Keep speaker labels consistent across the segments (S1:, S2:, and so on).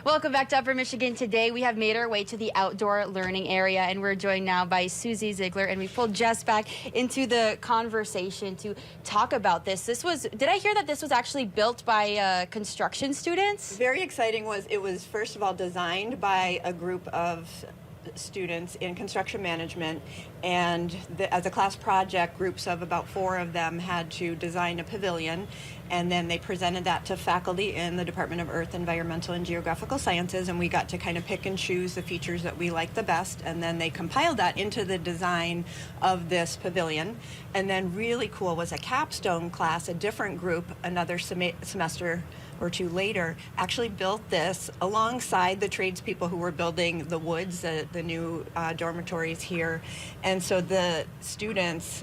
S1: Welcome back to Upper Michigan. Today we have made our way to the outdoor learning area, and we're joined now by Suzy Ziegler, and we pulled Jess back into the conversation to talk about this. Did I hear that this was actually built by construction students?
S2: Very exciting. It was first of all designed by a group of students in construction management, and as a class project, groups of about 4 of them had to design a pavilion, and then they presented that to faculty in the Department of Earth, Environmental, and Geographical Sciences, and we got to kind of pick and choose the features that we liked the best, and then they compiled that into the design of this pavilion. And then really cool was a capstone class, a different group, another semester or 2 later, actually built this alongside the tradespeople who were building the woods, the new dormitories here. And so the students,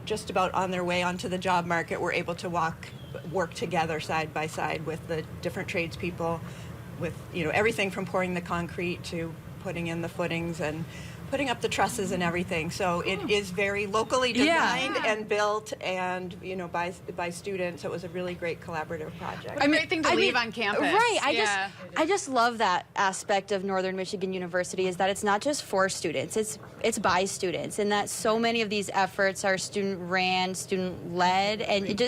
S2: just about on their way onto the job market, were able to work together side by side with the different tradespeople, with everything from pouring the concrete to putting in the footings and putting up the trusses and everything. So it is very locally designed and built, and by students. So it was a really great collaborative project.
S3: A great thing to leave on campus.
S1: Right. I just love that aspect of Northern Michigan University, is that it's not just for students, it's by students, and that so many of these efforts are student ran, student led, and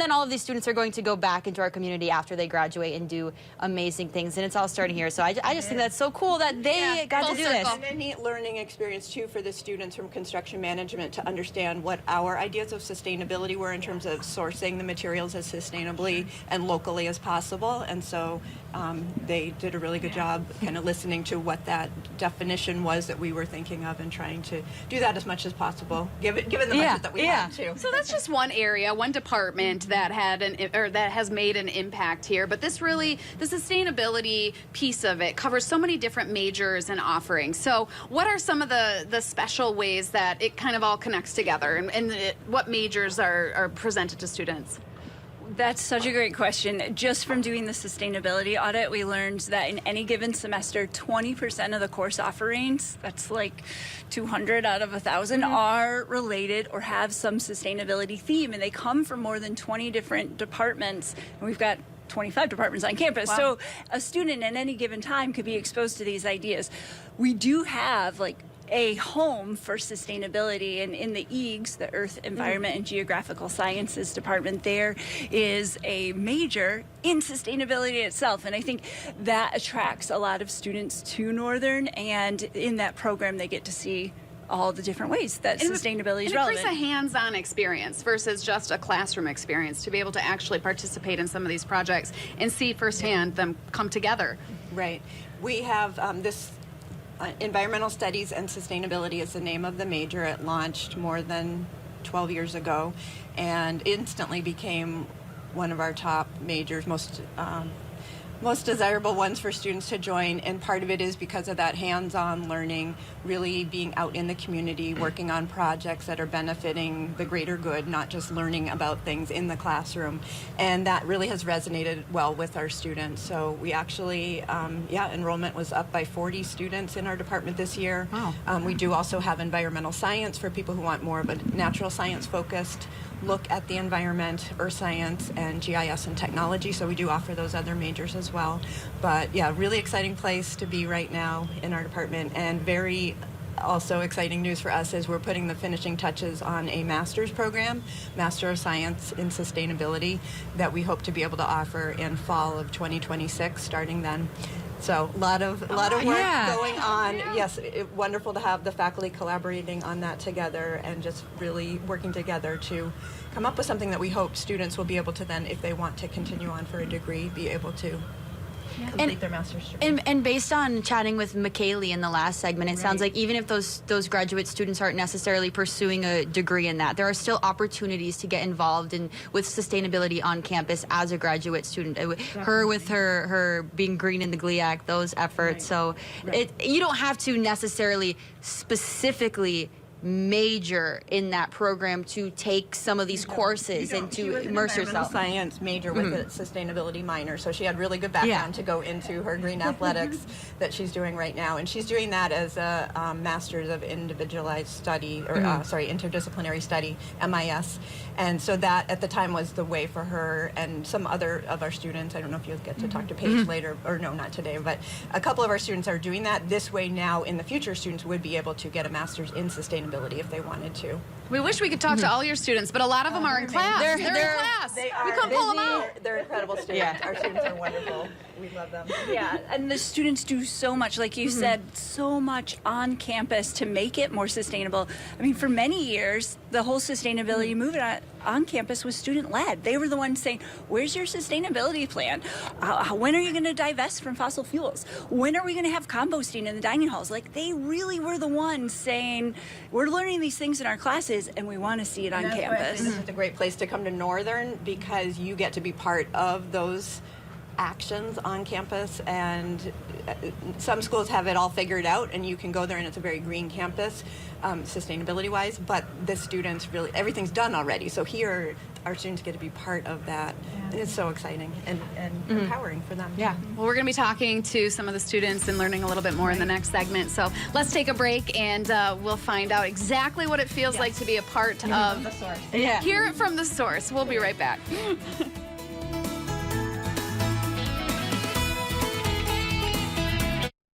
S1: then all of these students are going to go back into our community after they graduate and do amazing things, and it's all starting here. So I just think that's so cool that they got to do this.
S2: And a neat learning experience too for the students from construction management to understand what our ideas of sustainability were in terms of sourcing the materials as sustainably and locally as possible. And so they did a really good job kind of listening to what that definition was that we were thinking of, and trying to do that as much as possible, given the budget that we had too.
S3: So that's just one area, one department that that has made an impact here. But this really, the sustainability piece of it covers so many different majors and offerings. So what are some of the special ways that it kind of all connects together, and what majors are presented to students?
S4: That's such a great question. Just from doing the sustainability audit, we learned that in any given semester, 20% of the course offerings, that's like 200 out of 1,000, are related or have some sustainability theme, and they come from more than 20 different departments. And we've got 25 departments on campus. Wow. So a student at any given time could be exposed to these ideas. We do have a home for sustainability, and in the EEGS, the Earth, Environment, and Geographical Sciences department, there is a major in sustainability itself, and I think that attracts a lot of students to Northern, and in that program they get to see all the different ways that sustainability is relevant.
S3: It brings a hands-on experience versus just a classroom experience, to be able to actually participate in some of these projects and see firsthand them come together.
S2: Right. We have this Environmental Studies and Sustainability is the name of the major. It launched more than 12 years ago and instantly became one of our top majors, most desirable ones for students to join, and part of it is because of that hands-on learning, really being out in the community, working on projects that are benefiting the greater good, not just learning about things in the classroom. And that really has resonated well with our students. So we actually, enrollment was up by 40 students in our department this year. Wow. We do also have environmental science for people who want more of a natural science focused look at the environment, earth science, and GIS and technology. So we do offer those other majors as well. But yeah, really exciting place to be right now in our department, and very also exciting news for us is we're putting the finishing touches on a master's program, Master of Science in Sustainability, that we hope to be able to offer in fall of 2026, starting then. So a lot of work going on. Yeah. Yes, wonderful to have the faculty collaborating on that together, and just really working together to come up with something that we hope students will be able to then, if they want to continue on for a degree, be able to complete their master's degree.
S1: And based on chatting with McKaylee in the last segment, it sounds like even if those graduate students aren't necessarily pursuing a degree in that, there are still opportunities to get involved with sustainability on campus as a graduate student. Her with her being green in the GLIAC, those efforts. So you don't have to necessarily specifically major in that program to take some of these courses and
S2: She
S1: to
S2: was an
S1: immerse
S2: environmental
S1: yourself.
S2: science major with a sustainability minor, so she had really good background to go into her green athletics that she's doing right now, and she's doing that as a master's of individualized study, or interdisciplinary study, MIS, and so that at the time was the way for her and some other of our students. I don't know if you'll get to talk to Paige later, or no, not today, but a couple of our students are doing that. This way now, in the future, students would be able to get a master's in sustainability if they wanted to.
S3: We wish we could talk to all your students, but a lot of them are in class. They're in class.
S2: They
S3: We
S2: are
S3: couldn't pull them
S2: busy.
S3: out.
S2: They're incredible students. Our students are wonderful. We love them.
S4: Yeah, and the students do so much, like you said, so much on campus to make it more sustainable. I mean, for many years, the whole sustainability movement on campus was student-led. They were the ones saying, where's your sustainability plan? When are you going to divest from fossil fuels? When are we going to have composting in the dining halls? Like, they really were the ones saying, we're learning these things in our classes, and we want to see it on
S2: That's why I
S4: campus.
S2: think this is a great place to come to Northern, because you get to be part of those actions on campus, and some schools have it all figured out and you can go there and it's a very green campus, sustainability wise, but the students really, everything's done already, so here our students get to be part of that, and it's so exciting and empowering for them.
S1: Yeah.
S3: Well, we're going to be talking to some of the students and learning a little bit more in the next segment. So let's take a break, and we'll find out exactly what it feels like to be a part of.
S2: The source.
S1: Yeah.
S3: Hear it from the source. We'll be right back.